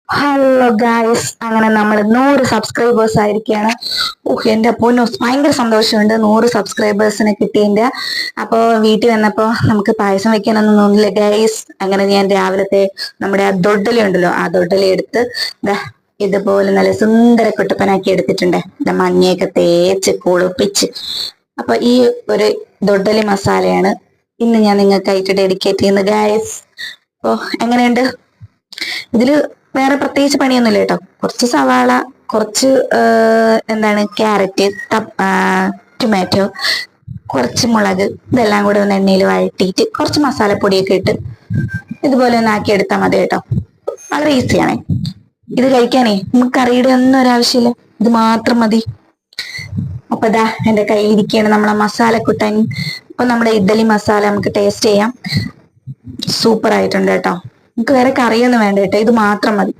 Hello guys, അങ്ങനെ നമ്മൾ 100 subscribers ആയിരിക്കുകയാണ്. ഓഹ് എന്റെ പൊന്നോ, ഭയങ്കര സന്തോഷമുണ്ട് 100 സബ്സ്ക്രൈബേഴ്സിനെ കിട്ടിയതിന്റെ. അപ്പൊ വീട്ടിൽ വന്നപ്പോ നമുക്ക് പായസം വെക്കാനൊന്നും തോന്നില്ല ഗൈസ്. അങ്ങനെ ഞാൻ രാവിലത്തെ നമ്മുടെ ആ ദൊഡ്ഡലി ഉണ്ടല്ലോ, ആ ദൊഡ്ഡലി എടുത്ത് ദാ ഇതുപോലെ നല്ല സുന്ദര കുട്ടപ്പനാക്കി എടുത്തിട്ടുണ്ട്. മഞ്ഞയൊക്കെ തേച്ച് കുളിപ്പിച്ച്. അപ്പൊ ഈ ഒരു ദൊഡ്ഡലി മസാലയാണ് ഇന്ന് ഞാൻ നിങ്ങൾക്കായിട്ട് ഡെഡിക്കേറ്റ് ചെയ്യുന്നത് ഗായ്സ്. അപ്പൊ എങ്ങനെയുണ്ട്? ഇതില് വേറെ പ്രത്യേകിച്ച് പണിയൊന്നുമില്ല കേട്ടോ. കുറച്ച് സവാള, കുറച്ച് എന്താണ് ക്യാരറ്റ്, ടൊമാറ്റോ, കുറച്ച് മുളക്, ഇതെല്ലാം കൂടെ ഒന്ന് എണ്ണയിൽ വഴറ്റിയിട്ട് കുറച്ച് മസാലപ്പൊടിയൊക്കെ ഇട്ട് ഇതുപോലെ ഒന്ന് ആക്കി എടുത്താൽ മതി കേട്ടോ. വളരെ ഈസിയാണേ. ഇത് കഴിക്കാനേ നമുക്ക് കറിയുടെ ഒന്നും ഒരാവശ്യമില്ല, ഇത് മാത്രം മതി. അപ്പൊ ഇതാ എന്റെ കയ്യിലിരിക്കുകയാണ് നമ്മളെ മസാല കുട്ടൻ. അപ്പൊ നമ്മുടെ ഇഡ്ഡലി മസാല നമുക്ക് ടേസ്റ്റ് ചെയ്യാം. സൂപ്പർ ആയിട്ടുണ്ട് കേട്ടോ. നമുക്ക് വേറെ കറിയൊന്നും വേണ്ട കേട്ടോ, ഇത് മാത്രം മതി.